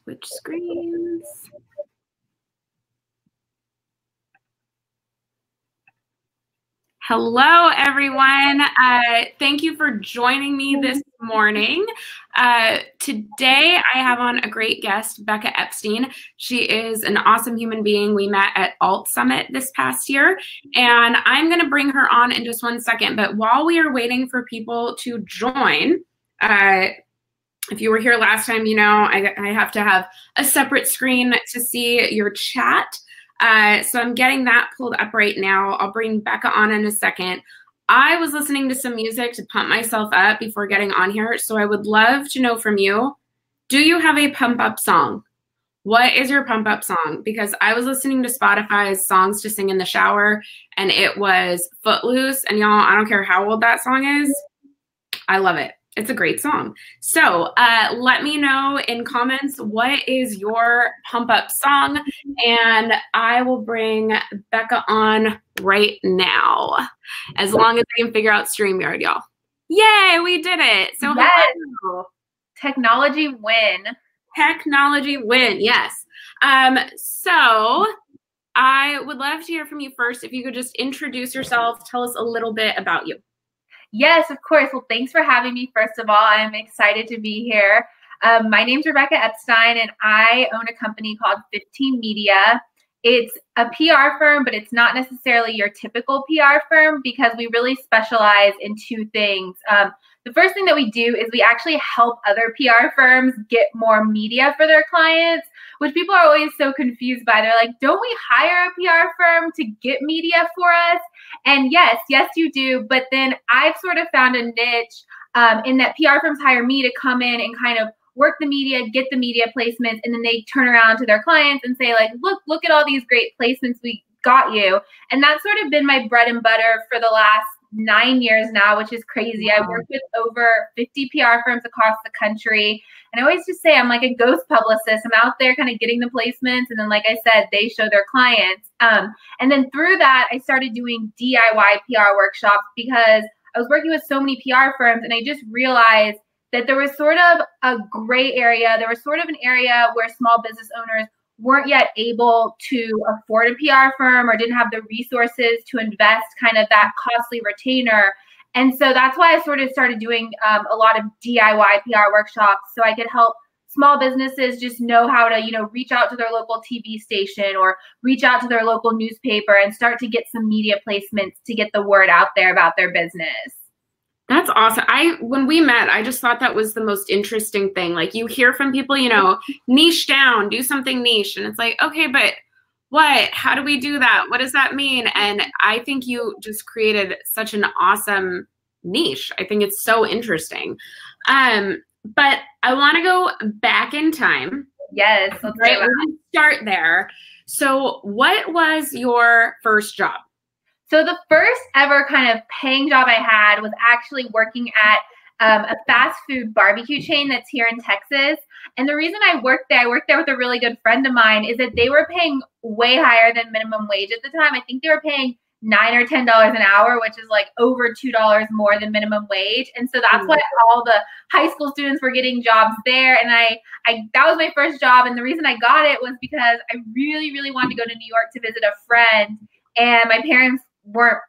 Switch screens. Hello, everyone. Thank you for joining me this morning. Today, I have on a great guest, Bekah Epstein. She is an awesome human being. We met at Alt Summit this past year, and I'm going to bring her on in just one second. But while we are waiting for people to join, if you were here last time, you know I have to have a separate screen to see your chat. So I'm getting that pulled up right now. I'll bring Bekah on in a second. I was listening to some music to pump myself up before getting on here, so I would love to know from you, do you have a pump up song? What is your pump up song? Because I was listening to Spotify's songs to sing in the shower, and it was Footloose, and y'all, I don't care how old that song is, I love it. It's a great song. So let me know in comments, what is your pump up song? And I will bring Bekah on right now, as long as I can figure out StreamYard, y'all. Yay, we did it. So yes. Hello. Technology win. Technology win, yes. So I would love to hear from you first. If you could just introduce yourself, tell us a little bit about you. Yes, of course. Well, thanks for having me. First of all, I'm excited to be here. My name's Bekah Epstein, and I own a company called 15 Media. It's a PR firm, but it's not necessarily your typical PR firm because we really specialize in two things. The first thing that we do is we actually help other PR firms get more media for their clients, which people are always so confused by. They're like, don't we hire a PR firm to get media for us? And yes, you do. But then I've sort of found a niche in that PR firms hire me to come in and kind of work the media, get the media placements, and then they turn around to their clients and say, like, look at all these great placements we got you. And that's sort of been my bread and butter for the last 9 years now, which is crazy. I work with over 50 PR firms across the country. And I always just say I'm like a ghost publicist. I'm out there kind of getting the placements. And then, like I said, they show their clients. And then through that, I started doing DIY PR workshops because I was working with so many PR firms, and I just realized that there was sort of a gray area. There was sort of an area where small business owners weren't yet able to afford a PR firm or didn't have the resources to invest kind of that costly retainer. And so that's why I sort of started doing a lot of DIY PR workshops, so I could help small businesses just know how to, reach out to their local TV station or reach out to their local newspaper and start to get some media placements to get the word out there about their business. That's awesome. When we met, I just thought that was the most interesting thing. Like, you hear from people, niche down, do something niche. And it's like, okay, but what? How do we do that? What does that mean? And I think you just created such an awesome niche. I think it's so interesting. But I want to go back in time. Yes. Let's start there. So what was your first job? So the first ever kind of paying job I had was actually working at a fast food barbecue chain that's here in Texas. And the reason I worked there with a really good friend of mine, is that they were paying way higher than minimum wage at the time. I think they were paying $9 or $10 an hour, which is like over $2 more than minimum wage. And so that's why all the high school students were getting jobs there. And that was my first job. And the reason I got it was because I really, really wanted to go to New York to visit a friend. And my parents weren't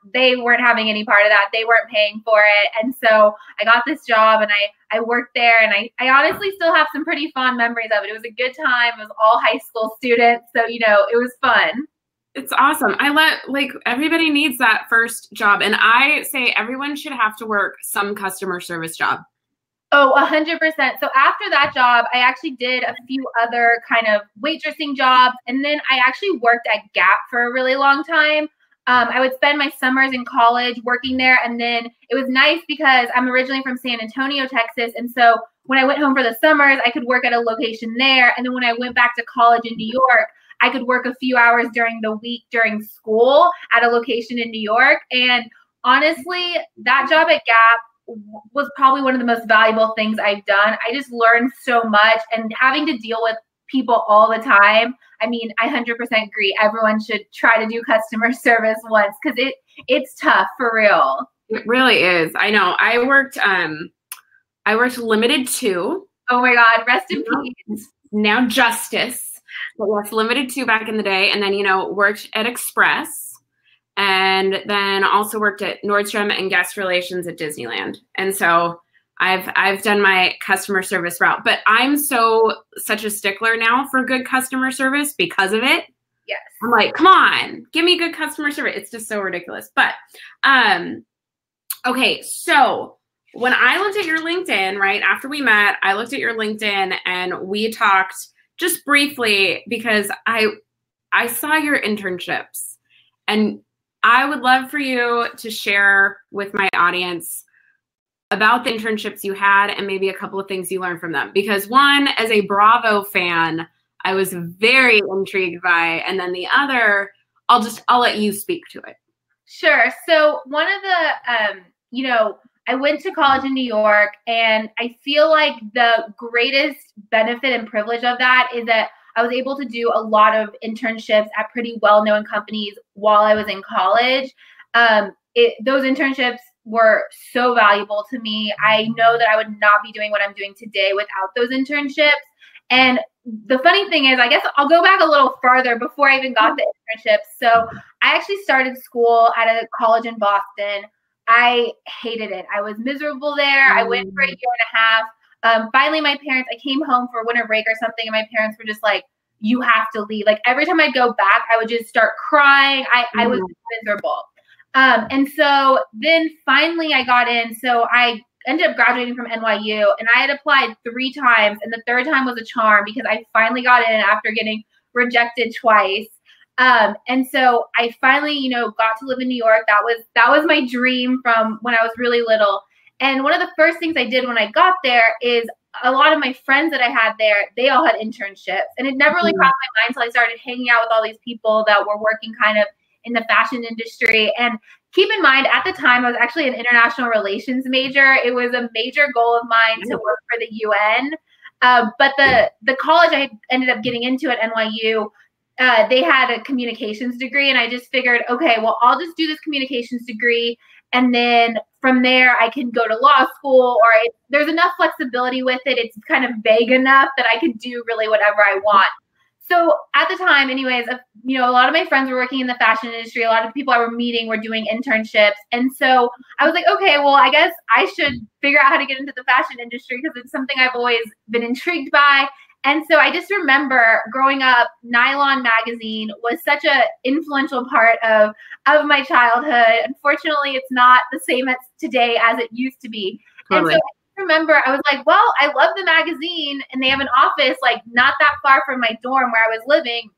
having any part of that. They weren't paying for it. And so I got this job, and I worked there, and I honestly still have some pretty fond memories of it. It was a good time. It was all high school students. So, it was fun. It's awesome. Everybody needs that first job. And I say everyone should have to work some customer service job. Oh, 100%. So after that job, I actually did a few other kind of waitressing jobs. And then I actually worked at Gap for a really long time. I would spend my summers in college working there. And then it was nice because I'm originally from San Antonio, Texas. And so when I went home for the summers, I could work at a location there. And then when I went back to college in New York, I could work a few hours during the week during school at a location in New York. And honestly, that job at Gap was probably one of the most valuable things I've done. I just learned so much, and having to deal with people all the time. I mean, I 100% agree. Everyone should try to do customer service once, because it's tough, for real. It really is. I know. I worked limited too. Oh my God, rest in peace. now Justice, but yes, Limited 2 back in the day. And then, worked at Express, and then also worked at Nordstrom and guest relations at Disneyland. And so I've done my customer service route, but I'm such a stickler now for good customer service because of it. Yes. I'm like, come on, give me good customer service. It's just so ridiculous. But, okay. So when I looked at your LinkedIn, right after we met, I looked at your LinkedIn and we talked just briefly because I saw your internships, and I would love for you to share with my audience about the internships you had and maybe a couple of things you learned from them. Because one, as a Bravo fan, I was very intrigued by, and then the other, I'll let you speak to it. Sure. So one of the, I went to college in New York, and I feel like the greatest benefit and privilege of that is that I was able to do a lot of internships at pretty well-known companies while I was in college. Those internships were so valuable to me. I know that I would not be doing what I'm doing today without those internships. And the funny thing is, I guess I'll go back a little further before I even got the internships. So I actually started school at a college in Boston. I hated it. I was miserable there. I went for a year and a half. Finally, my parents, I came home for winter break or something, and my parents were just like, you have to leave. Like every time I'd go back, I would just start crying. I was miserable. And so then finally I got in. So I ended up graduating from NYU, and I had applied 3 times, and the third time was a charm because I finally got in after getting rejected twice. And so I finally, got to live in New York. That was my dream from when I was really little. And one of the first things I did when I got there is a lot of my friends that I had there, they all had internships, and it never really crossed my mind until I started hanging out with all these people that were working kind of in the fashion industry. And keep in mind, at the time, I was actually an international relations major. It was a major goal of mine to work for the UN. But the college I ended up getting into at NYU, they had a communications degree, and I just figured, okay, well, I'll just do this communications degree, and then from there I can go to law school, or there's enough flexibility with it. It's kind of vague enough that I can do really whatever I want. So at the time, anyways, a lot of my friends were working in the fashion industry. A lot of the people I were meeting were doing internships. And so I was like, okay, well, I guess I should figure out how to get into the fashion industry because it's something I've always been intrigued by. And so I just remember growing up, Nylon magazine was such an influential part of my childhood. Unfortunately, it's not the same as today as it used to be. Totally. And so I remember I was like, well, I love the magazine, and they have an office like not that far from my dorm where I was living.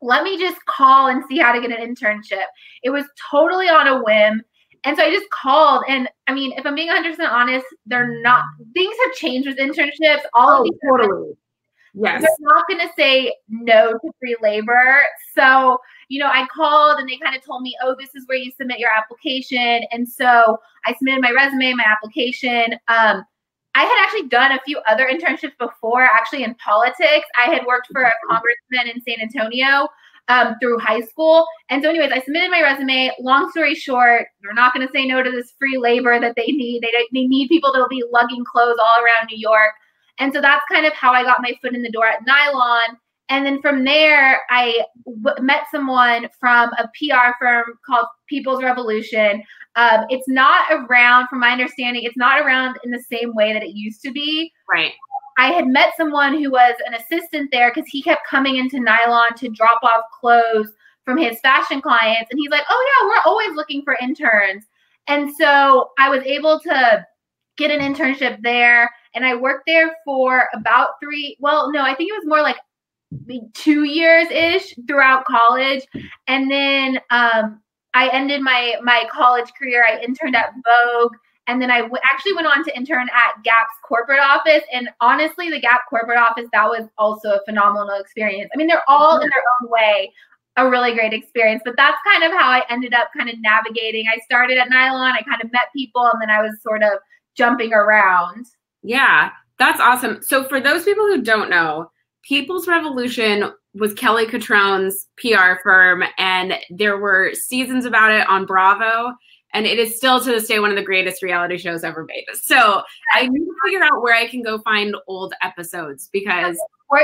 Let me just call and see how to get an internship. It was totally on a whim. And so I just called, and I mean, if I'm being 100% honest, things have changed with internships. Totally. Yes. They're not going to say no to free labor. So, I called, and they kind of told me, oh, this is where you submit your application. And so I submitted my resume, my application. I had actually done a few other internships before, actually in politics. I had worked for a congressman in San Antonio through high school. And so anyways, I submitted my resume. Long story short, they're not going to say no to this free labor that they need. They need people that will be lugging clothes all around New York. And so that's kind of how I got my foot in the door at Nylon. And then from there, I met someone from a PR firm called People's Revolution. It's not around, from my understanding, it's not around in the same way that it used to be. Right. I had met someone who was an assistant there because he kept coming into Nylon to drop off clothes from his fashion clients. And he's like, oh, yeah, we're always looking for interns. And so I was able to get an internship there. And I worked there for about I think it was more like 2 years-ish throughout college. And then I ended my college career. I interned at Vogue. And then I actually went on to intern at Gap's corporate office. And honestly, the Gap corporate office, that was also a phenomenal experience. I mean, they're all in their own way a really great experience. But that's kind of how I ended up kind of navigating. I started at Nylon. I kind of met people, and then I was sort of jumping around. Yeah, that's awesome. So for those people who don't know, People's Revolution was Kelly Cutrone's PR firm, and there were seasons about it on Bravo. And it is still to this day one of the greatest reality shows ever made. So I need to figure out where I can go find old episodes because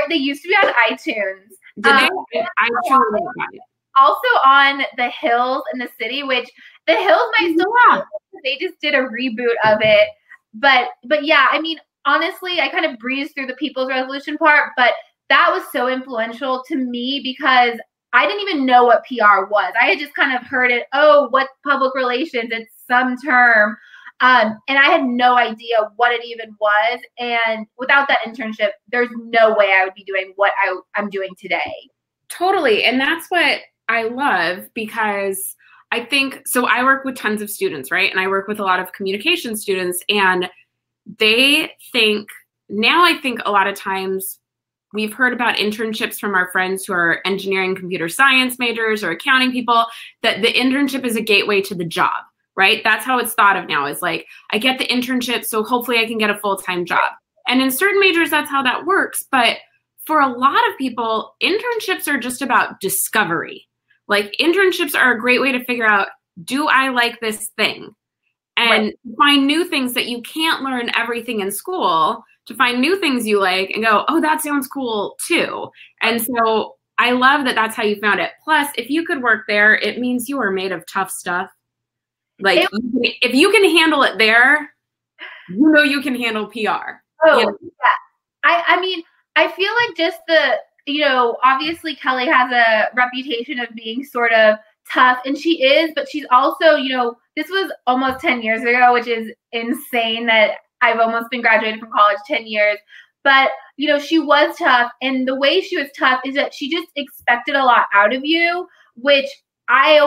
they used to be on iTunes. Did they? I truly love it. Also on The Hills in the City, which The Hills might still have. They just did a reboot of it. But yeah, I mean, honestly, I kind of breezed through the People's Resolution part, but that was so influential to me because I didn't even know what PR was. I had just kind of heard it, oh, what's public relations? It's some term. And I had no idea what it even was. And without that internship, there's no way I would be doing what I'm doing today. Totally. And that's what I love because I think, so I work with tons of students, right? And I work with a lot of communication students and they think, now I think a lot of times we've heard about internships from our friends who are engineering, computer science majors or accounting people, that the internship is a gateway to the job, right? That's how it's thought of now is like, I get the internship, so hopefully I can get a full-time job. And in certain majors, that's how that works. But for a lot of people, internships are just about discovery. Like internships are a great way to figure out, do I like this thing? And find new things that you can't learn everything in school, to find new things you like and go, oh, that sounds cool too. And so I love that that's how you found it. Plus, if you could work there, it means you are made of tough stuff. Like if you can handle it there, you know you can handle PR. Oh, yeah. I mean, I feel like just obviously Kelly has a reputation of being sort of tough, and she is, but she's also, this was almost 10 years ago, which is insane that I've almost been graduated from college 10 years. But, she was tough. And the way she was tough is that she just expected a lot out of you, which I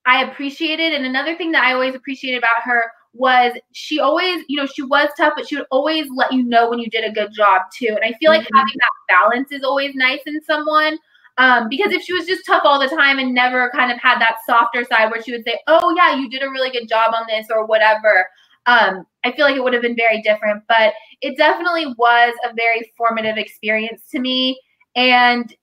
appreciated. And another thing that I always appreciated about her was she always, she was tough, but she would always let you know when you did a good job too. And I feel like having that balance is always nice in someone. Because if she was just tough all the time and never kind of had that softer side where she would say, oh yeah, you did a really good job on this or whatever, I feel like it would have been very different. But it definitely was a very formative experience to me. And,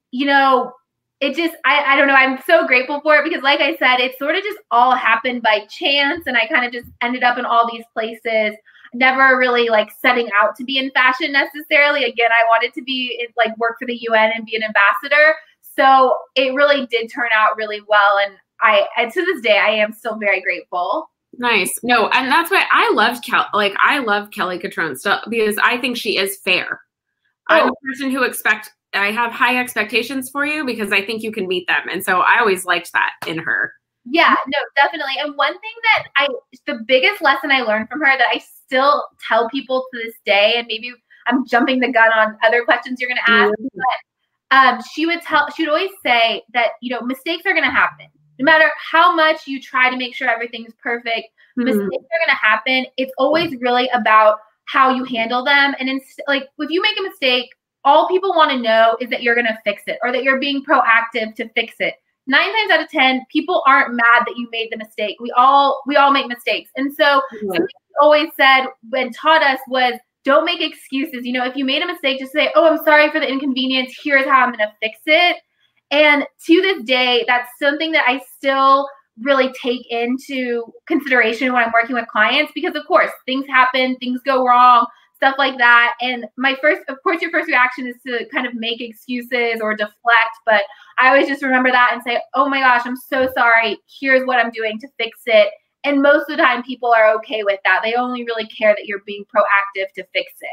it just, I don't know, I'm so grateful for it because like I said, it sort of just all happened by chance. And I kind of just ended up in all these places, never really like setting out to be in fashion necessarily. Again, I wanted to be work for the UN and be an ambassador. So it really did turn out really well. And to this day, I am still very grateful. Nice. No, and that's why I loved I love Kelly Catrone stuff because I think she is fair. I'm a person who I have high expectations for you because I think you can meet them. And so I always liked that in her. Yeah, no, definitely. And one thing that the biggest lesson I learned from her that I still tell people to this day, and maybe I'm jumping the gun on other questions you're going to ask, but she would always say that, mistakes are going to happen. No matter how much you try to make sure everything's perfect, mistakes are going to happen. It's always really about how you handle them. And if you make a mistake, all people want to know is that you're going to fix it or that you're being proactive to fix it. 9 times out of 10, people aren't mad that you made the mistake. We all make mistakes. And so something she always said and taught us was, don't make excuses. If you made a mistake, just say, oh, I'm sorry for the inconvenience. Here's how I'm going to fix it. And to this day, that's something that I still really take into consideration when I'm working with clients because, of course, things happen, things go wrong, stuff like that. And your first reaction is to kind of make excuses or deflect. But I always just remember that and say, oh my gosh, I'm so sorry. Here's what I'm doing to fix it. And most of the time people are okay with that. They only really care that you're being proactive to fix it.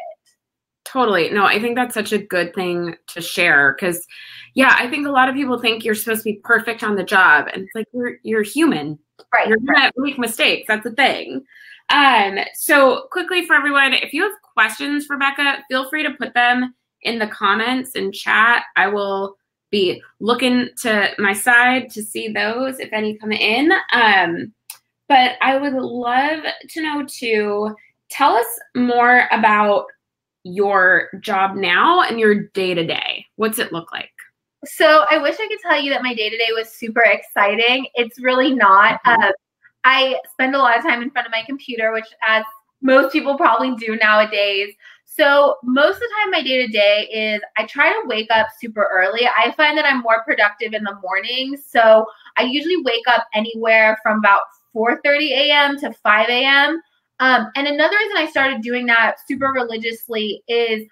Totally. No, I think that's such a good thing to share because, yeah, I think a lot of people think you're supposed to be perfect on the job. And it's like, you're human. Right. You're going to make mistakes. That's the thing. So quickly for everyone, if you have questions for Bekah, feel free to put them in the comments and chat. I will be looking to my side to see those if any come in. But I would love to know too, tell us more about your job now and your day-to-day. What's it look like? So I wish I could tell you that my day-to-day was super exciting. It's really not. I spend a lot of time in front of my computer, which as most people probably do nowadays. So most of the time my day-to-day is I try to wake up super early. I find that I'm more productive in the morning. So I usually wake up anywhere from about 4:30 a.m. to 5 a.m. And another reason I started doing that super religiously is,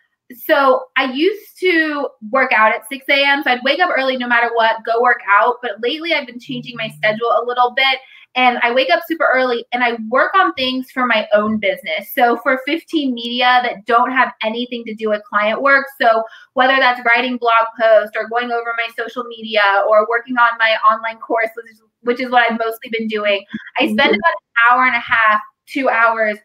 so I used to work out at 6 a.m. So I'd wake up early no matter what, go work out. But lately I've been changing my schedule a little bit. And I wake up super early and I work on things for my own business. So for 15 Media that don't have anything to do with client work. So whether that's writing blog posts or going over my social media or working on my online course, which is what I've mostly been doing, I spend about an hour and a half, 2 hours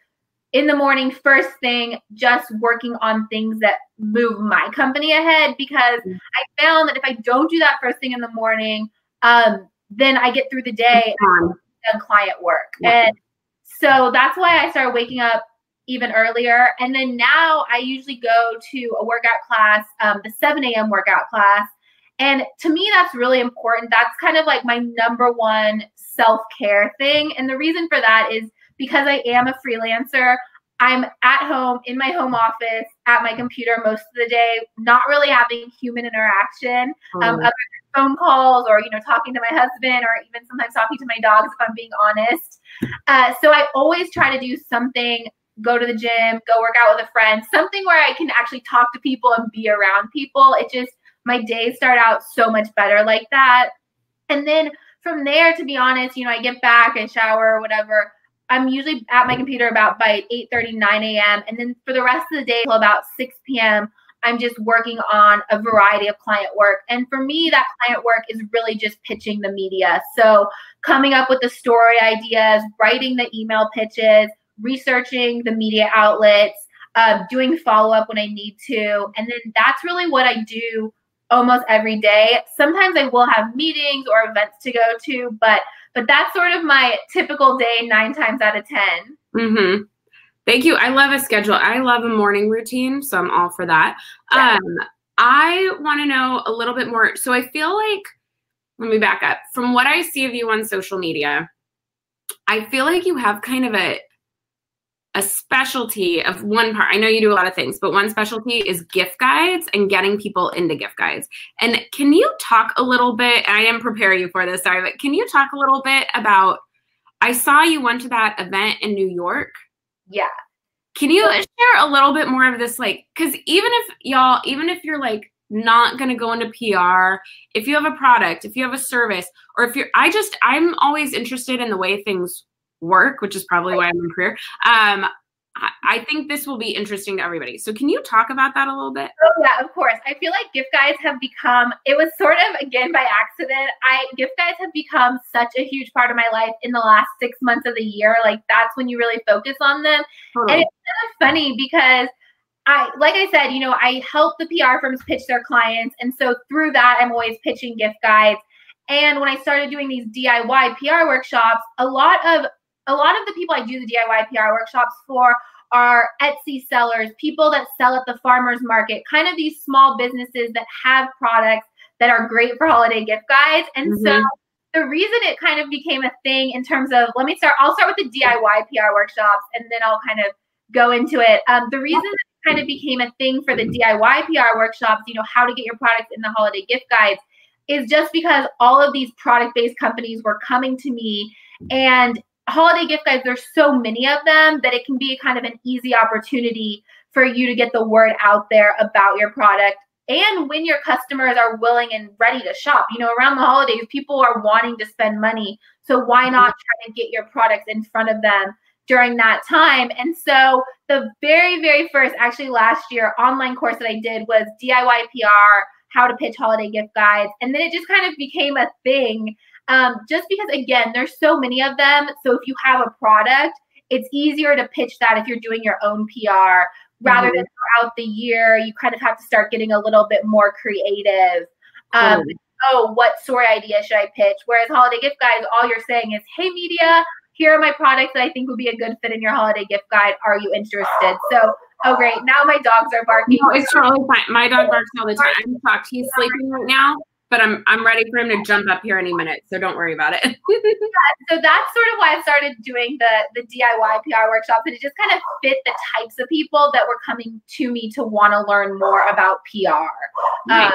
in the morning, first thing, just working on things that move my company ahead, because I found that if I don't do that first thing in the morning, then I get through the day and client work. And so that's why I started waking up even earlier. And then now I usually go to a workout class, the 7 a.m. workout class. And to me, that's really important. That's kind of like my number one self-care thing. And the reason for that is because I am a freelancer. I'm at home in my home office at my computer most of the day, not really having human interaction, other than phone calls or, talking to my husband or even sometimes talking to my dogs, if I'm being honest. So I always try to do something, go to the gym, go work out with a friend, something where I can actually talk to people and be around people. It just, my days start out so much better like that. And then from there, to be honest, I get back, I shower or whatever. I'm usually at my computer by 8:30, 9 a.m. And then for the rest of the day till about 6 p.m., I'm just working on a variety of client work. And for me, that client work is really just pitching the media. So coming up with the story ideas, writing the email pitches, researching the media outlets, doing follow-up when I need to. And then that's really what I do almost every day. Sometimes I will have meetings or events to go to, but that's sort of my typical day 9 times out of 10. Mm-hmm. Thank you. I love a schedule. I love a morning routine, so I'm all for that. Yeah. I want to know a little bit more. So I feel like, let me back up. From what I see of you on social media, I feel like you have kind of a specialty of one part. I know you do a lot of things, but one specialty is gift guides and getting people into gift guides. And can you talk a little bit, and I didn't prepare you for this, sorry, but can you talk a little bit about, I saw you went to that event in New York. Yeah. Can you share a little bit more of this? Like, because even if you're like not going to go into PR, if you have a product, if you have a service, or if I'm always interested in the way things work, which is probably why I'm in career. I think this will be interesting to everybody. So can you talk about that a little bit? Oh yeah, of course. I feel like gift guides have become, it was sort of, again, by accident. Gift guides have become such a huge part of my life in the last 6 months of the year. Like that's when you really focus on them. Totally. And it's kind of funny because like I said, I help the PR firms pitch their clients. And so through that, I'm always pitching gift guides. And when I started doing these DIY PR workshops, a lot of the people I do the DIY PR workshops for are Etsy sellers, people that sell at the farmer's market, kind of these small businesses that have products that are great for holiday gift guides. And so the reason it kind of became a thing in terms of, I'll start with the DIY PR workshops and then I'll kind of go into it. The reason it kind of became a thing for the DIY PR workshops, how to get your products in the holiday gift guides, is just because all of these product-based companies were coming to me, and holiday gift guides, there's so many of them that it can be kind of an easy opportunity for you to get the word out there about your product. And when your customers are willing and ready to shop, around the holidays, people are wanting to spend money. So why not try to get your products in front of them during that time? And so the very, very first, actually last year, online course that I did was DIY PR, how to pitch holiday gift guides. And then it just kind of became a thing. Just because, again, there's so many of them. So if you have a product, it's easier to pitch that if you're doing your own PR rather than throughout the year. You kind of have to start getting a little bit more creative. What story idea should I pitch? Whereas holiday gift guides, all you're saying is, hey, media, here are my products that I think would be a good fit in your holiday gift guide. Are you interested? So, oh, great. Now my dogs are barking. No, it's totally fine. My dog barks all the time. I'm shocked. He's sleeping right now. But I'm ready for him to jump up here any minute, so don't worry about it. So that's sort of why I started doing the DIY PR workshops, and it just kind of fit the types of people that were coming to me to want to learn more about PR. Right.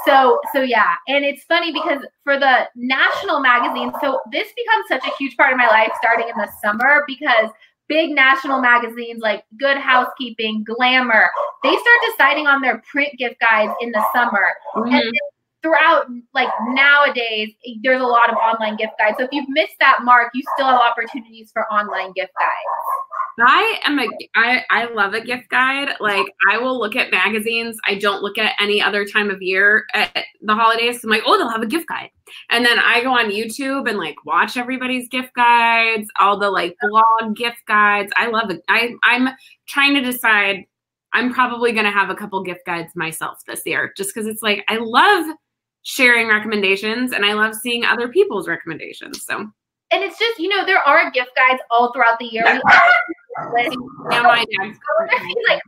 So yeah, and it's funny because for the national magazines, so this becomes such a huge part of my life starting in the summer because big national magazines like Good Housekeeping, Glamour, they start deciding on their print gift guides in the summer. And then throughout, like nowadays, there's a lot of online gift guides. So if you've missed that mark, you still have opportunities for online gift guides. I love a gift guide. Like I will look at magazines. I don't look at any other time of year at the holidays. I'm like, oh, they'll have a gift guide. And then I go on YouTube and like watch everybody's gift guides, all the like blog gift guides. I love it. I'm trying to decide. I'm probably going to have a couple gift guides myself this year just because it's like, I love sharing recommendations and I love seeing other people's recommendations. So, and it's just, you know, there are gift guides all throughout the year. Yeah, my dad's like,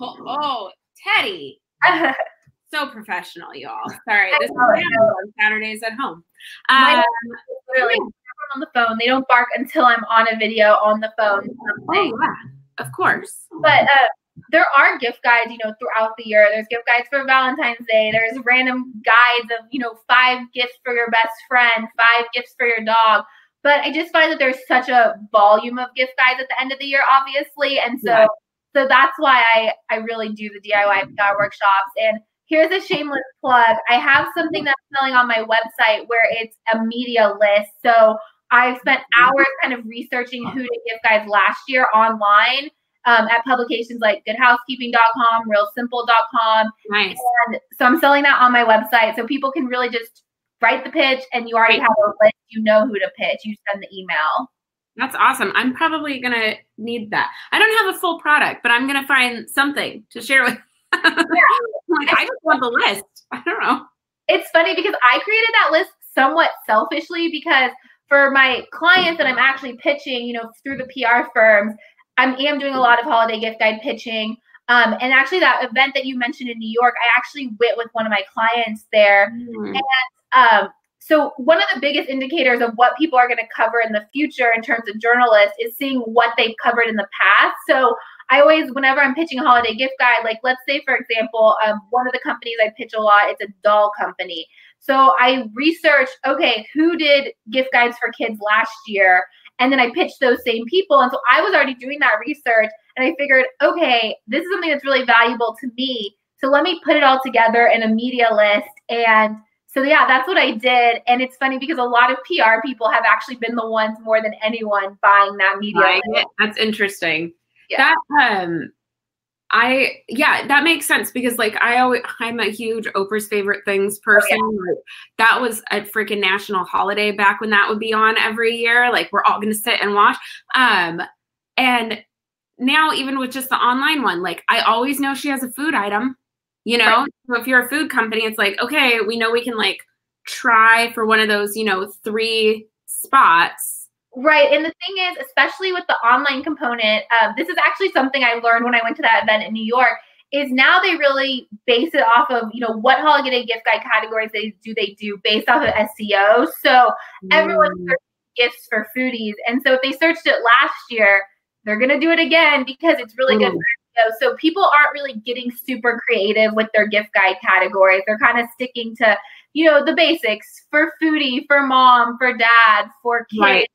oh, Teddy. So professional, y'all. Sorry, this is on Saturdays at home. Really on the phone. They don't bark until I'm on a video on the phone. Oh, yeah, of course. But there are gift guides, you know, throughout the year. There's gift guides for Valentine's Day. There's random guides of, you know, 5 gifts for your best friend, 5 gifts for your dog. But I just find that there's such a volume of gift guides at the end of the year, obviously. And so, so that's why I really do the DIY Bekah workshops. And here's a shameless plug. I have something that's selling on my website where it's a media list. So I've spent hours kind of researching who did gift guides last year online. At publications like goodhousekeeping.com, realsimple.com. Nice. And so I'm selling that on my website so people can really just write the pitch and you already have a list. You know who to pitch. You send the email. That's awesome. I'm probably going to need that. I don't have a full product, but I'm going to find something to share with. Like, I just want the list. I don't know. It's funny because I created that list somewhat selfishly because for my clients that I'm actually pitching, you know, through the PR firms, I am doing a lot of holiday gift guide pitching. And actually that event that you mentioned in New York, I actually went with one of my clients there. And so one of the biggest indicators of what people are going to cover in the future in terms of journalists is seeing what they've covered in the past. So I always, whenever I'm pitching a holiday gift guide, like let's say, for example, one of the companies I pitch a lot, it's a doll company. So I researched, okay, who did gift guides for kids last year? And then I pitched those same people. And so I was already doing that research and I figured, okay, this is something that's really valuable to me. So let me put it all together in a media list. And so, yeah, that's what I did. And it's funny because a lot of PR people have actually been the ones more than anyone buying that media list. That's interesting. Yeah. That makes sense because like I'm a huge Oprah's Favorite Things person. Oh, yeah. Like, that was a freaking national holiday back when that would be on every year. Like we're all going to sit and watch. And now even with just the online one, like I always know she has a food item, you know, right. So if you're a food company, it's like, okay, we know we can like try for one of those, you know, 3 spots. Right. And the thing is, especially with the online component, this is actually something I learned when I went to that event in New York, is now they really base it off of, you know, what holiday gift guide categories they do based off of SEO. So everyone searches gifts for foodies. And so if they searched it last year, they're going to do it again because it's really good for SEO. So people aren't really getting super creative with their gift guide categories. They're kind of sticking to, you know, the basics for foodie, for mom, for dad, for kids. Right.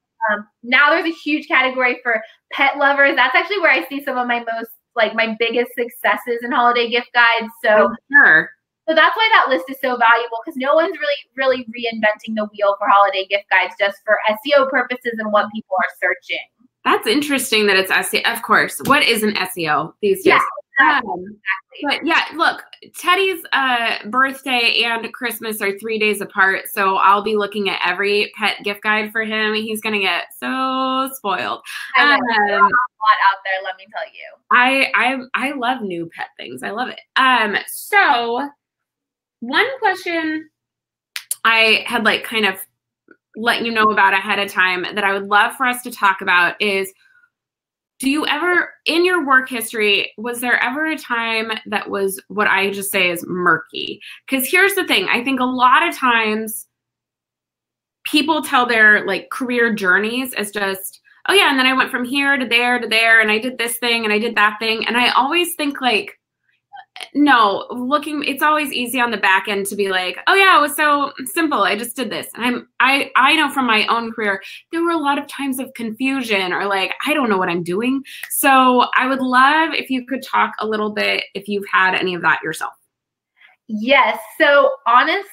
Now there's a huge category for pet lovers. That's actually where I see some of my most, like my biggest successes in holiday gift guides. So, so that's why that list is so valuable because no one's really reinventing the wheel for holiday gift guides just for SEO purposes and what people are searching. That's interesting that it's SEO. Of course. What isn't SEO these days? Yeah, exactly. But yeah, look, Teddy's birthday and Christmas are 3 days apart. So I'll be looking at every pet gift guide for him. He's going to get so spoiled. I know, there's a lot out there, let me tell you. I love new pet things. I love it. So one question I had like kind of let you know about ahead of time that I would love for us to talk about is, do you ever, in your work history, was there ever a time that was what I just say is murky? Because here's the thing. I think a lot of times people tell their like career journeys as just, oh yeah, and then I went from here to there, and I did this thing and I did that thing. And I always think like, No, it's always easy on the back end to be like, oh yeah, it was so simple. I just did this. And I know from my own career, there were a lot of times of confusion or like, I don't know what I'm doing. So I would love if you could talk a little bit if you've had any of that yourself. Yes. So honestly,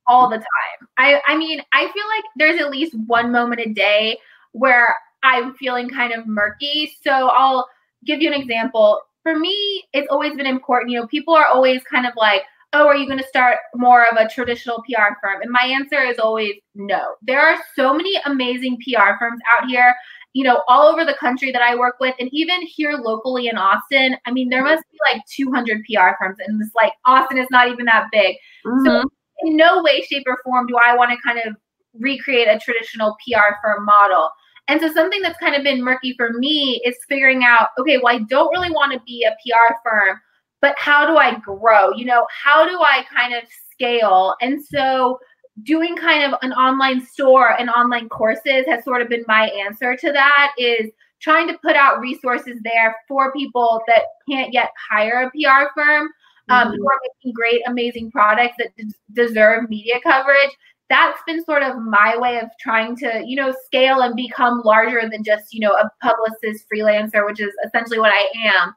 all the time. I mean, I feel like there's at least one moment a day where I'm feeling kind of murky. So I'll give you an example. For me, it's always been important. You know, people are always kind of like, oh, are you going to start more of a traditional PR firm? And my answer is always no. There are so many amazing PR firms out here, you know, all over the country that I work with. And even here locally in Austin, I mean, there must be like 200 PR firms. And it's like, Austin is not even that big. Mm-hmm. So in no way, shape, or form do I want to kind of recreate a traditional PR firm model. And so something that's kind of been murky for me is figuring out, okay, well, I don't really want to be a PR firm, but how do I grow? You know, how do I kind of scale? And so doing kind of an online store and online courses has sort of been my answer to that, is trying to put out resources there for people that can't yet hire a PR firm, who are making great, amazing products that deserve media coverage. That's been sort of my way of trying to, you know, scale and become larger than just, you know, a publicist freelancer, which is essentially what I am.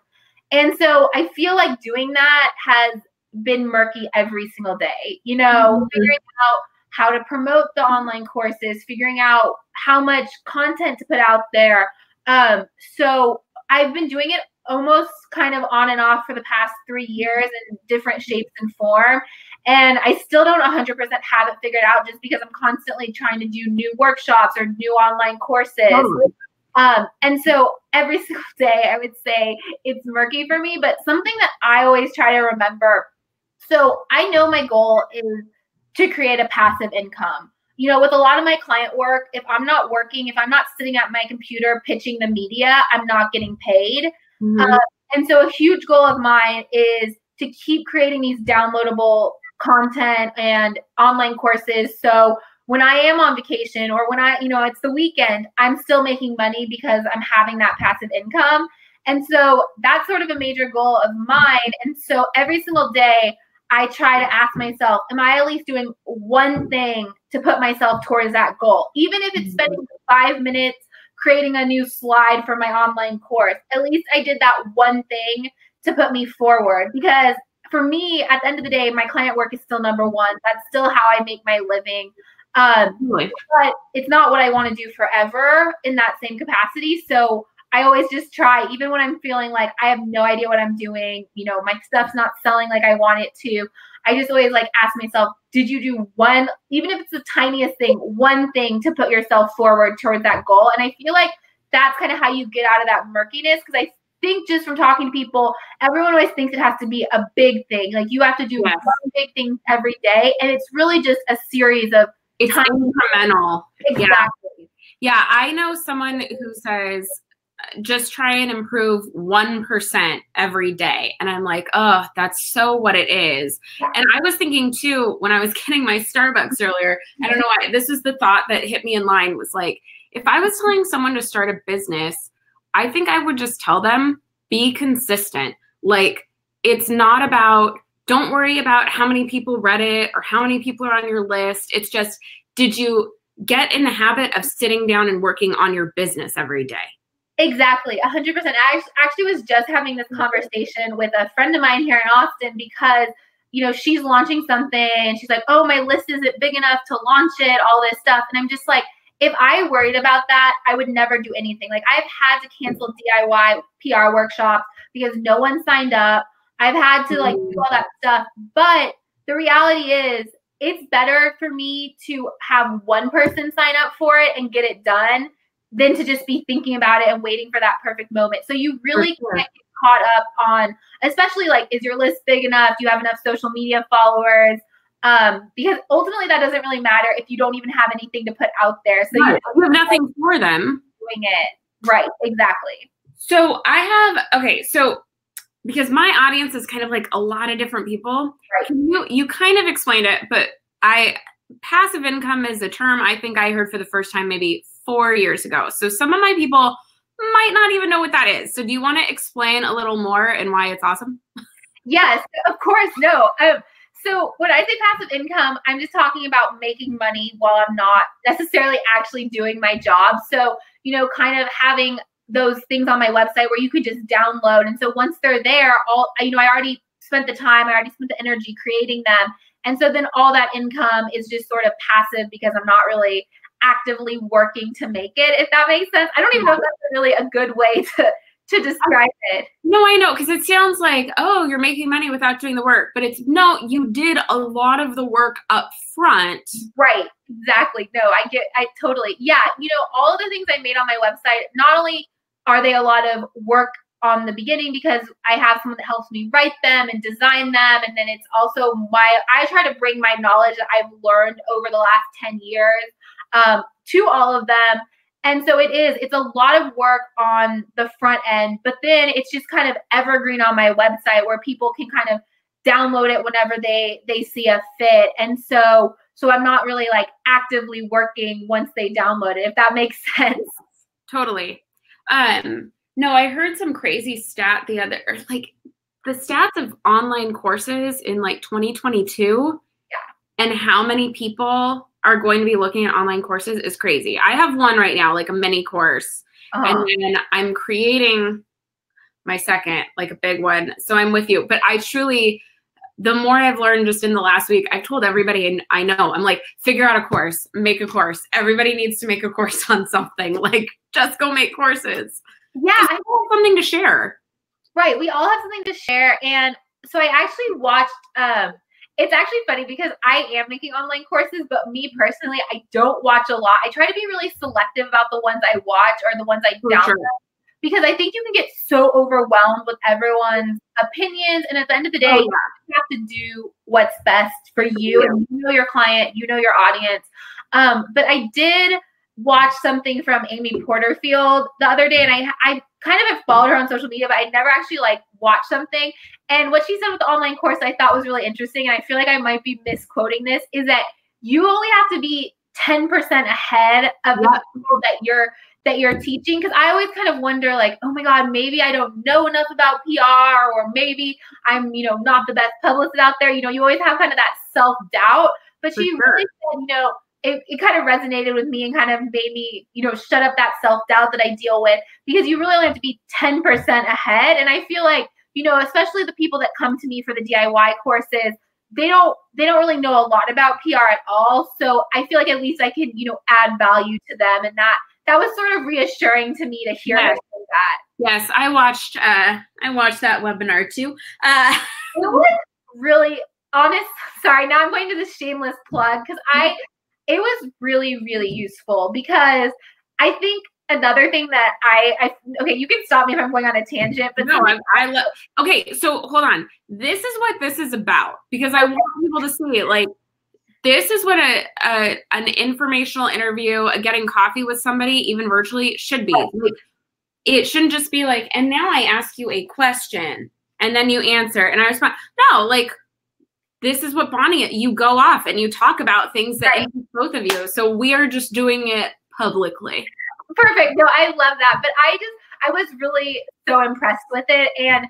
And so I feel like doing that has been murky every single day, you know, figuring out how to promote the online courses, figuring out how much content to put out there. So I've been doing it almost kind of on and off for the past 3 years in different shapes and form. And I still don't 100% have it figured out, just because I'm constantly trying to do new workshops or new online courses. And so every single day I would say it's murky for me, but something that I always try to remember. So I know my goal is to create a passive income. You know, with a lot of my client work, if I'm not working, if I'm not sitting at my computer pitching the media, I'm not getting paid. And so a huge goal of mine is to keep creating these downloadable content and online courses. So when I am on vacation, or when I, you know, it's the weekend, I'm still making money because I'm having that passive income. And so that's sort of a major goal of mine. And so every single day I try to ask myself, am I at least doing one thing to put myself towards that goal? Even if it's spending 5 minutes creating a new slide for my online course, at least I did that one thing to put me forward. Because for me, at the end of the day, my client work is still number one. That's still how I make my living. But it's not what I want to do forever in that same capacity. So I always just try, even when I'm feeling like I have no idea what I'm doing, you know, my stuff's not selling like I want it to. I just always like ask myself, did you do one, even if it's the tiniest thing, one thing to put yourself forward towards that goal? And I feel like that's kind of how you get out of that murkiness. Because I think just from talking to people, everyone always thinks it has to be a big thing. Like you have to do one big thing every day. And it's really just a series of incremental. Exactly. Yeah, I know someone who says, just try and improve 1% every day. And I'm like, oh, that's so what it is. And I was thinking too, when I was getting my Starbucks earlier, I don't know why, this is the thought that hit me in line, was like, if I was telling someone to start a business, I think I would just tell them, be consistent. Like, it's not about, don't worry about how many people read it or how many people are on your list. It's just, did you get in the habit of sitting down and working on your business every day? Exactly, 100%. I actually was just having this conversation with a friend of mine here in Austin, because, you know, she's launching something and she's like, oh, my list isn't big enough to launch it, all this stuff. And I'm just like, if I worried about that, I would never do anything. Like, I've had to cancel DIY PR workshops because no one signed up. I've had to like do all that stuff. But the reality is, it's better for me to have one person sign up for it and get it done than to just be thinking about it and waiting for that perfect moment. So you really can't get caught up on, especially like, is your list big enough? Do you have enough social media followers? Because ultimately that doesn't really matter if you don't even have anything to put out there. So you have nothing for them doing it. Right. Exactly. So I have, okay. So because my audience is kind of like a lot of different people, right. You kind of explained it, but passive income is a term I think I heard for the first time maybe 4 years ago. So some of my people might not even know what that is. So do you want to explain a little more and why it's awesome? Yes, of course. No. So when I say passive income, I'm just talking about making money while I'm not necessarily actually doing my job. So, kind of having those things on my website where you could just download. And so once they're there, I already spent the time, I already spent the energy creating them. And so then all that income is just sort of passive because I'm not really actively working to make it, if that makes sense. I don't even know if that's really a good way to describe it. No, I know, because it sounds like, oh, you're making money without doing the work, but it's no, you did a lot of the work up front. Right, exactly. No, I totally, yeah. All of the things I made on my website, not only are they a lot of work on the beginning because I have someone that helps me write them and design them, and then it's also I try to bring my knowledge that I've learned over the last 10 years to all of them. And so it's a lot of work on the front end, but then it's just kind of evergreen on my website where people can kind of download it whenever they see a fit. And so I'm not really like actively working once they download it, if that makes sense. Totally. No, I heard some crazy stat the stats of online courses in like 2022. Yeah. And how many people are going to be looking at online courses is crazy. I have one right now, like a mini course, and then I'm creating my second, like a big one. So I'm with you. But I truly, the more I've learned just in the last week, I've told everybody I know, I'm like, figure out a course, make a course. Everybody needs to make a course on something. Like, just go make courses. Yeah, I have something to share. Right. We all have something to share. And so I actually watched, it's actually funny because I am making online courses, but me personally, I don't watch a lot. I try to be really selective about the ones I watch or the ones I download because I think you can get so overwhelmed with everyone's opinions. And at the end of the day, you have to do what's best for you. And you know your client, you know your audience. But I did watch something from Amy Porterfield the other day, and I kind of have followed her on social media, but I never actually like watched something. And what she said with the online course I thought was really interesting, and I feel like I might be misquoting this, is that you only have to be 10% ahead of the people that you're teaching. Because I always kind of wonder, like, oh my God, maybe I don't know enough about PR, or maybe I'm, not the best publicist out there. You always have kind of that self-doubt. But she really said, it kind of resonated with me and kind of made me, shut up that self-doubt that I deal with, because you really only have to be 10% ahead. And I feel like, especially the people that come to me for the DIY courses, they don't really know a lot about PR at all. So I feel like at least I can, add value to them. And that was sort of reassuring to me to hear her say that. Yes, I watched that webinar too. It was really honest. Sorry, now I'm going to the shameless plug because it was really, really useful, because I think another thing that okay, you can stop me if I'm going on a tangent, but no, okay, so hold on. This is what this is about, because I want people to see it. Like, this is what an informational interview, getting coffee with somebody, even virtually, should be. Like, it shouldn't just be like, and now I ask you a question, and then you answer, and I respond. No, like, this is what Bonnie, you go off and you talk about things that interest both of you. So we are just doing it publicly. Perfect. No, I love that. But I was really so impressed with it. And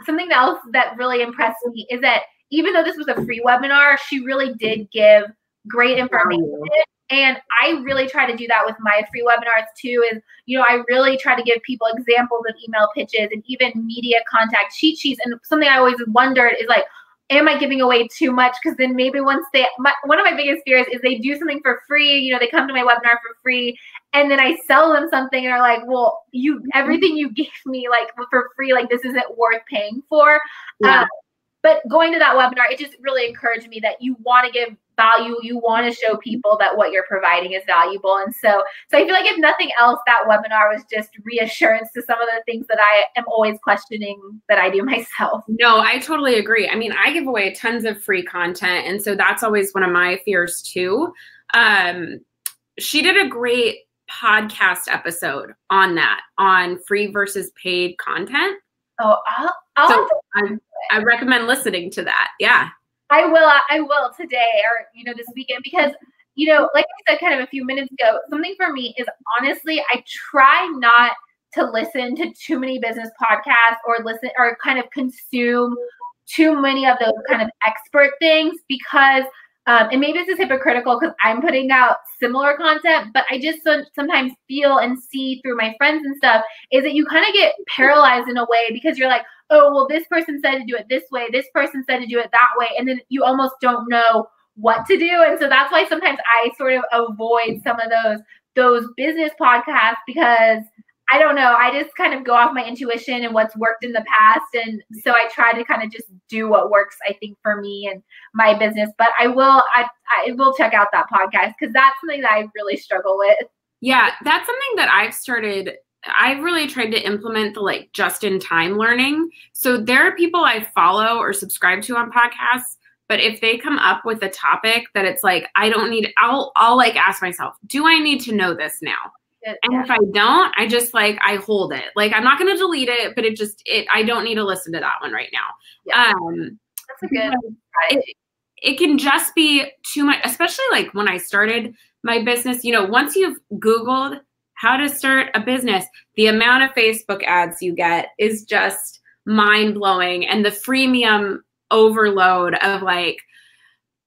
something else that really impressed me is that even though this was a free webinar, she really did give great information. And I really try to do that with my free webinars too, is, I really try to give people examples of email pitches and even media contact cheat sheets. And something I always wondered is like, am I giving away too much? Because then maybe once one of my biggest fears is they do something for free, they come to my webinar for free, and then I sell them something and they're like, well, everything you gave me like for free, like this isn't worth paying for. Yeah. But going to that webinar, it just really encouraged me that you want to give value. You want to show people that what you're providing is valuable. And so I feel like if nothing else, that webinar was just reassurance to some of the things that I am always questioning that I do myself. No, I totally agree. I mean, I give away tons of free content. And so that's always one of my fears too. She did a great podcast episode on that, on free versus paid content. Oh, I recommend listening to that. Yeah. I will today, or, this weekend, because, like I said kind of a few minutes ago, something for me is, honestly, I try not to listen to too many business podcasts or kind of consume too many of those kind of expert things because, and maybe this is hypocritical because I'm putting out similar content, but I just sometimes feel and see through my friends and stuff is that you kind of get paralyzed in a way because you're like, oh, well, this person said to do it this way. This person said to do it that way. And then you almost don't know what to do. And so that's why sometimes I sort of avoid some of those business podcasts because I don't know. I just kind of go off my intuition and what's worked in the past. And so I try to kind of just do what works, I think, for me and my business. But I will check out that podcast because that's something that I really struggle with. Yeah, that's something that I've really tried to implement the like just in time learning. So there are people I follow or subscribe to on podcasts, but if they come up with a topic that it's like, I'll like ask myself, do I need to know this now? And if I don't, I just like, I hold it. Like, I'm not going to delete it, but I don't need to listen to that one right now. Yeah. That's a good strategy. It can just be too much, especially like when I started my business, once you've Googled how to start a business, the amount of Facebook ads you get is just mind blowing. And the freemium overload of like,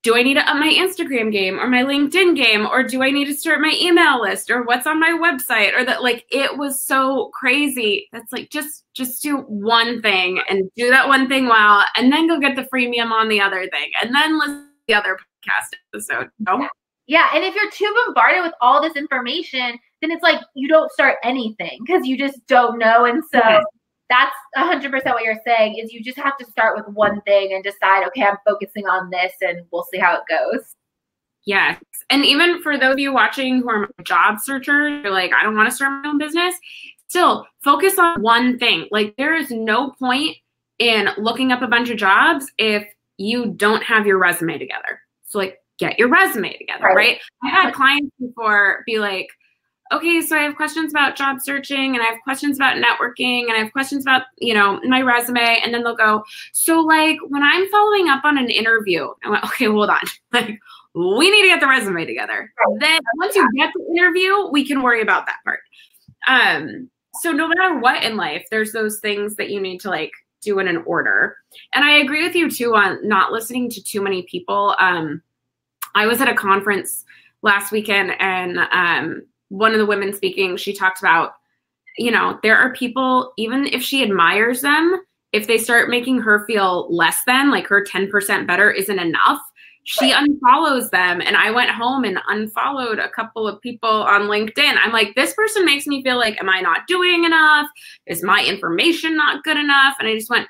do I need to up my Instagram game or my LinkedIn game, or do I need to start my email list or what's on my website, or that like, it was so crazy. That's like, just do one thing and do that one thing well, and then go get the freemium on the other thing. And then listen to the other podcast episode. Yeah. And if you're too bombarded with all this information, then it's like, you don't start anything because you just don't know. And so that's 100% what you're saying is you just have to start with one thing and decide, okay, I'm focusing on this and we'll see how it goes. Yes. And even for those of you watching who are job searchers, you're like, I don't want to start my own business. Still focus on one thing. Like there is no point in looking up a bunch of jobs if you don't have your resume together. So like get your resume together, right? I had clients before be like, okay, so I have questions about job searching and I have questions about networking and I have questions about, my resume. And then they'll go, so like when I'm following up on an interview, I went, okay, hold on. Like we need to get the resume together. Then once you get the interview, we can worry about that part. So no matter what in life, there's those things that you need to like do in an order. And I agree with you too on not listening to too many people. I was at a conference last weekend and, one of the women speaking, she talked about, there are people, even if she admires them, if they start making her feel less than, like her 10% better isn't enough, she unfollows them. And I went home and unfollowed a couple of people on LinkedIn. I'm like, this person makes me feel like, am I not doing enough? Is my information not good enough? And I just went,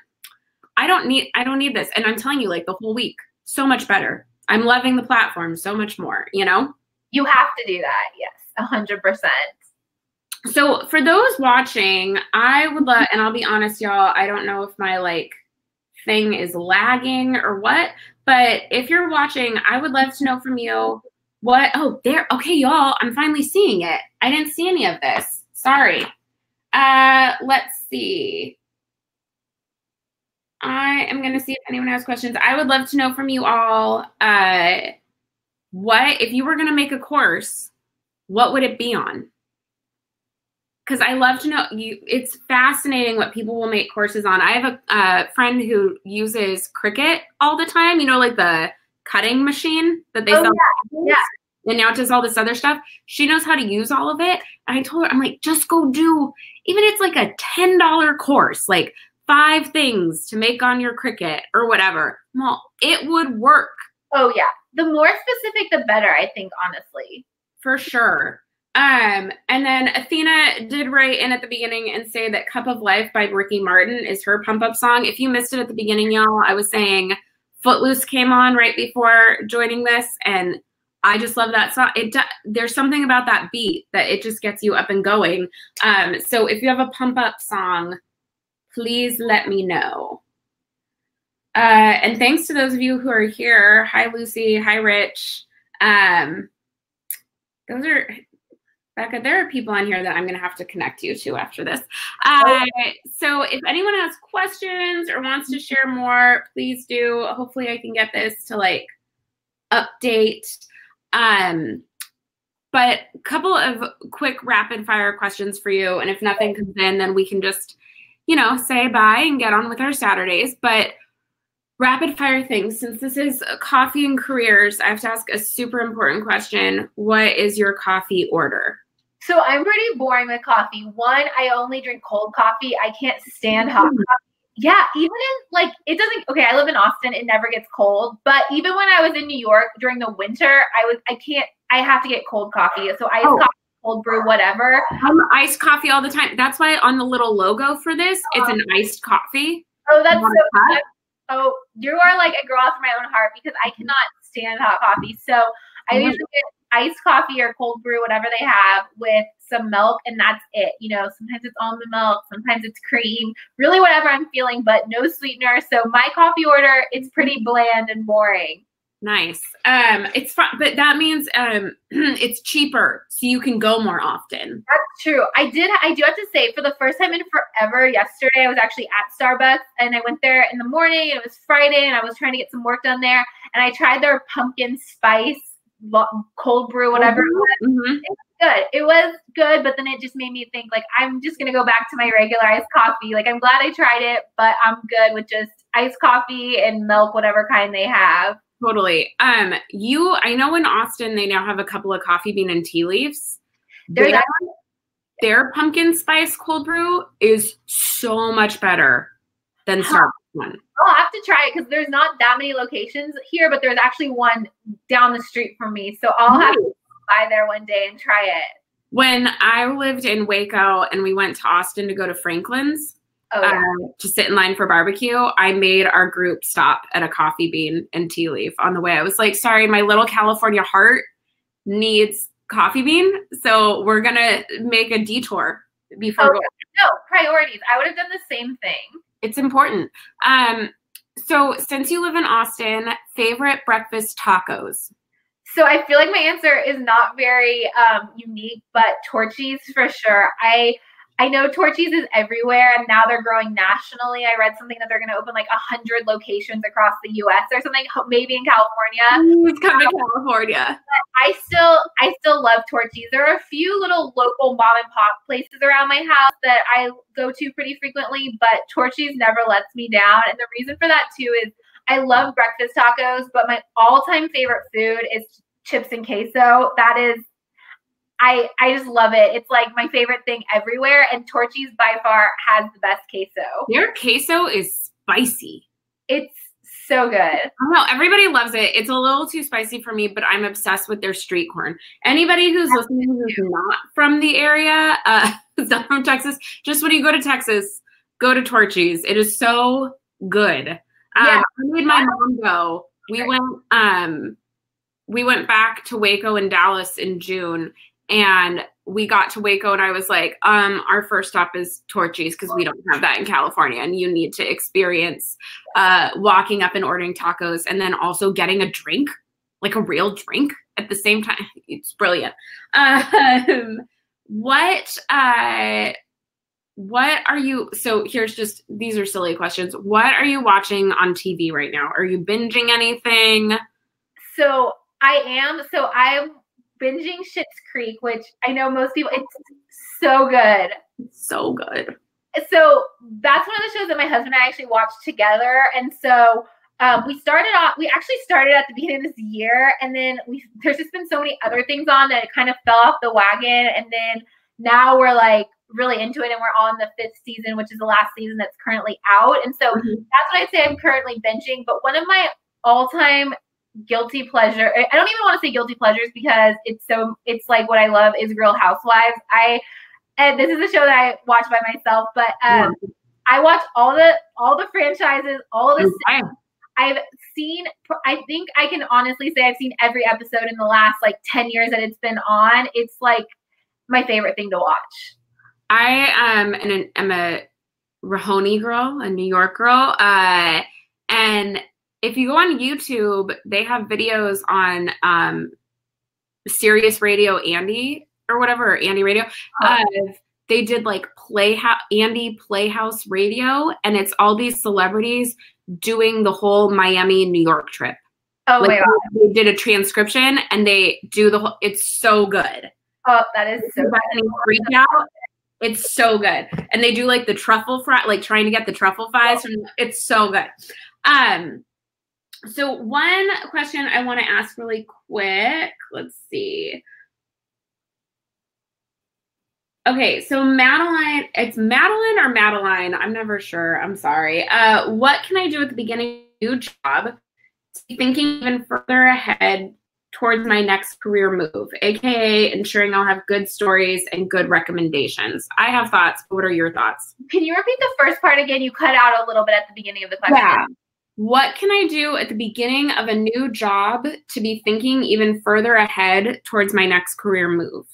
I don't need this. And I'm telling you, like the whole week, so much better. I'm loving the platform so much more, You have to do that. Yes. 100%. So for those watching, I would love, and I'll be honest, y'all, I don't know if my like thing is lagging or what, but if you're watching, I would love to know from you okay, y'all, I'm finally seeing it. I didn't see any of this. Sorry. Let's see. I am going to see if anyone has questions. I would love to know from you all, if you were going to make a course, what would it be on? Because I love to know, it's fascinating what people will make courses on. I have a friend who uses Cricut all the time, like the cutting machine that they sell. Yeah. And now it does all this other stuff. She knows how to use all of it. And I told her, I'm like, just go do, even if it's like a $10 course, like 5 things to make on your Cricut or whatever. Well, it would work. Oh yeah. The more specific, the better, I think, honestly. For sure. And then Athena did write in at the beginning and say that Cup of Life by Ricky Martin is her pump up song. If you missed it at the beginning, y'all, I was saying Footloose came on right before joining this. And I just love that song. There's something about that beat that it just gets you up and going. So if you have a pump up song, please let me know. And thanks to those of you who are here. Hi, Lucy. Hi, Rich. Bekah, there are people on here that I'm going to have to connect you to after this. So if anyone has questions or wants to share more, please do. Hopefully I can get this to like update. But a couple of quick rapid fire questions for you. And if nothing comes in, then we can just, say bye and get on with our Saturdays. But Rapid fire things. Since this is coffee and careers, I have to ask a super important question. What is your coffee order? So I'm pretty boring with coffee. One, I only drink cold coffee. I can't stand hot coffee. Yeah, even in like, it doesn't, okay, I live in Austin. It never gets cold. But even when I was in New York during the winter, I have to get cold coffee. So iced coffee, cold brew, whatever. I'm iced coffee all the time. That's why on the little logo for this, it's an iced coffee. Oh, that's so good. Oh, you are like a girl after my own heart because I cannot stand hot coffee. So I usually get iced coffee or cold brew, whatever they have, with some milk, and that's it. You know, sometimes it's almond milk, sometimes it's cream, really whatever I'm feeling, but no sweetener. So my coffee order, it's pretty bland and boring. Nice. It's fun, but that means it's cheaper, so you can go more often. That's true. I do have to say, for the first time in forever, yesterday I was actually at Starbucks, and I went there in the morning, and it was Friday, and I was trying to get some work done there, and I tried their pumpkin spice cold brew, whatever it was. It was good. It was good, but then it just made me think, like, I'm just gonna go back to my regular iced coffee. Like, I'm glad I tried it, but I'm good with just iced coffee and milk, whatever kind they have. Totally. I know in Austin they now have a couple of coffee bean and tea leaves. Their pumpkin spice cold brew is so much better than Starbucks one. I'll have to try it because there's not that many locations here, but there's actually one down the street from me. So I'll have to buy there one day and try it. When I lived in Waco and we went to Austin to go to Franklin's to sit in line for barbecue, I made our group stop at a coffee bean and tea leaf on the way. I was like, sorry, my little California heart needs coffee bean. So we're going to make a detour before going. No, priorities. I would have done the same thing. It's important. So since you live in Austin, favorite breakfast tacos? So I feel like my answer is not very unique, but Torchy's for sure. I know Torchy's is everywhere, and now they're growing nationally. I read something that they're going to open like 100 locations across the U.S. or something, maybe in California. It's coming to California. But I still love Torchy's. There are a few little local mom and pop places around my house that I go to pretty frequently, but Torchy's never lets me down. And the reason for that too is I love breakfast tacos, but my all-time favorite food is chips and queso. That is, I just love it. It's like my favorite thing everywhere, and Torchy's by far has the best queso. Their queso is spicy. It's so good. I don't know. Everybody loves it. It's a little too spicy for me, but I'm obsessed with their street corn. Anybody who's listening who's not from the area, not from Texas, just when you go to Texas, go to Torchy's. It is so good. I made my mom go. We went back to Waco and Dallas in June, and we got to Waco and I was like, our first stop is Torchy's because we don't have that in California, and you need to experience walking up and ordering tacos and then also getting a drink, like a real drink at the same time. It's brilliant. What are you, so these are silly questions. What are you watching on TV right now? Are you binging anything? So I'm binging Schitt's Creek, which I know most people, it's so good. It's so good. So that's one of the shows that my husband and I actually watched together. And so we actually started at the beginning of this year, and then there's just been so many other things on that it kind of fell off the wagon. And then now we're like really into it, and we're on the 5th season, which is the last season that's currently out. And so that's what I'd say I'm currently binging. But one of my all-time guilty pleasure, I don't even want to say guilty pleasures because it's like what I love is Real Housewives. And this is a show that I watch by myself, but I watch all the franchises, all the I've seen, I think I can honestly say I've seen every episode in the last like 10 years that it's been on. It's like my favorite thing to watch. I am a Rahoney girl, a New York girl, and if you go on YouTube, they have videos on Sirius Radio Andy or whatever, or Andy Radio. They did like Andy Playhouse Radio, and it's all these celebrities doing the whole Miami, New York trip. Oh, like, they did a transcription, and they do the whole. It's so good. Oh, that is so freak out. It's so good, and they do like the truffle fry, like trying to get the truffle fries. It's so good. So one question I want to ask really quick. Let's see. Okay, so Madeline, it's Madeline or Madeline? I'm never sure. I'm sorry. What can I do at the beginning of a new job to be thinking even further ahead towards my next career move, aka ensuring I'll have good stories and good recommendations? I have thoughts, but what are your thoughts? Can you repeat the first part again? You cut out a little bit at the beginning of the question. Yeah. What can I do at the beginning of a new job to be thinking even further ahead towards my next career move?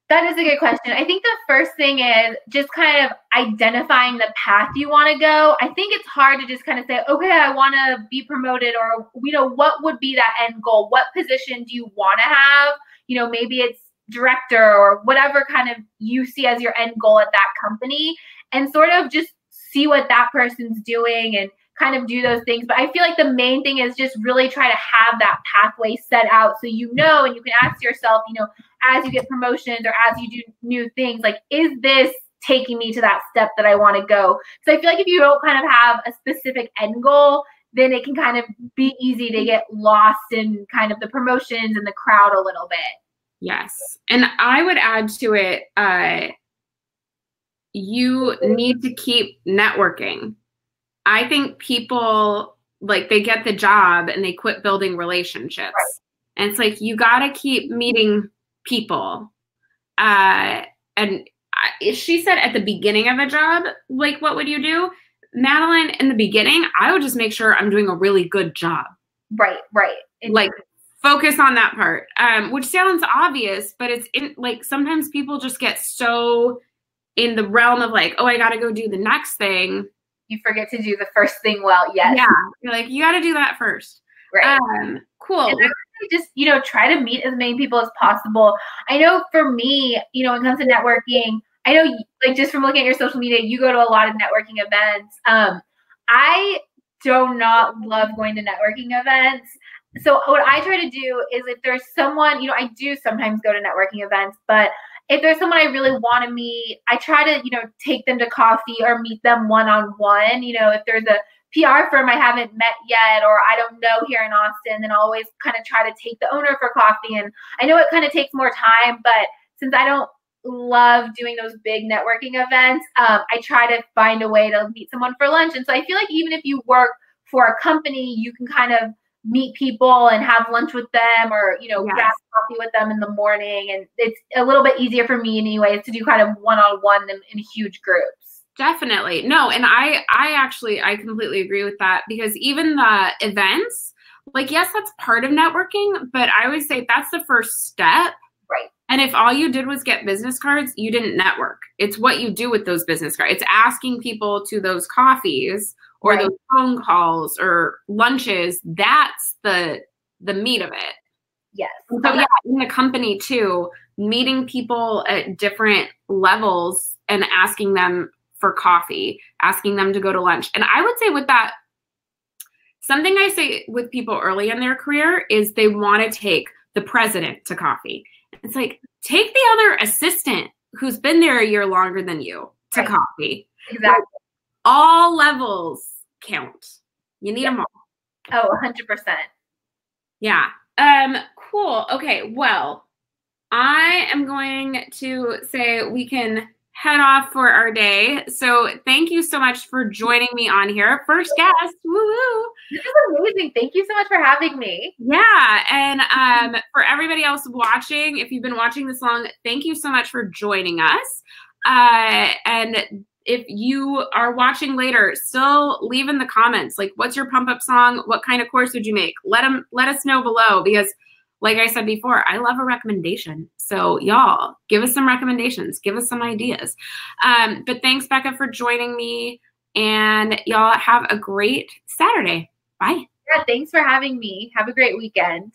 That is a good question. I think the first thing is just kind of identifying the path you want to go. I think it's hard to just kind of say, okay, I want to be promoted, or, you know, what would be that end goal? What position do you want to have? You know, maybe it's director or whatever kind of you see as your end goal at that company, and sort of just see what that person's doing and kind of do those things. But I feel like the main thing is just really try to have that pathway set out so you know, and you can ask yourself, you know, as you get promotions or as you do new things, like, is this taking me to that step that I want to go? So I feel like if you don't kind of have a specific end goal, then it can kind of be easy to get lost in kind of the promotions and the crowd a little bit. Yes. And I would add to it, you need to keep networking. I think people, like, they get the job and they quit building relationships. Right. And it's like, you got to keep meeting people. And she said at the beginning of a job, like, what would you do? Madeline, in the beginning, I would just make sure I'm doing a really good job. Right, right. Like, focus on that part, which sounds obvious, but it's like, sometimes people just get so in the realm of like, oh, I got to go do the next thing. You forget to do the first thing well. Yes. Yeah. You're like, you got to do that first. Right. Cool. And just, you know, try to meet as many people as possible. I know for me, you know, when it comes to networking, I know, like, just from looking at your social media, you go to a lot of networking events. I do not love going to networking events. So what I try to do is, if there's someone, you know, I do sometimes go to networking events, but if there's someone I really want to meet, I try to, you know, take them to coffee or meet them one-on-one. You know, if there's a PR firm I haven't met yet, or I don't know here in Austin, then I'll always kind of try to take the owner for coffee. And I know it kind of takes more time, but since I don't love doing those big networking events, I try to find a way to meet someone for lunch. And so I feel like even if you work for a company, you can kind of meet people and have lunch with them, or, you know, grab coffee with them in the morning. And it's a little bit easier for me anyways to do kind of one-on-one in huge groups. Definitely. No, and I completely agree with that, because even the events, like, yes, that's part of networking, but I always say that's the first step. Right. And if all you did was get business cards, you didn't network. It's what you do with those business cards. It's asking people to those coffees or those phone calls or lunches. That's the meat of it. Yes. So yeah, in the company too, meeting people at different levels and asking them for coffee, asking them to go to lunch. And I would say with that, something I say with people early in their career is they want to take the president to coffee. It's like, take the other assistant who's been there a year longer than you to coffee. Exactly. All levels count. You need them all. Oh, 100%. Yeah. Cool. Okay. Well, I am going to say we can head off for our day. So thank you so much for joining me on here. First guest. Woo-hoo. This is amazing. Thank you so much for having me. Yeah. And for everybody else watching, if you've been watching this long, thank you so much for joining us. And if you are watching later, still leave in the comments, like, what's your pump up song? What kind of course would you make? Let us know below, because like I said before, I love a recommendation. So y'all, give us some recommendations, give us some ideas. But thanks, Bekah, for joining me, and y'all have a great Saturday. Bye. Yeah, thanks for having me. Have a great weekend.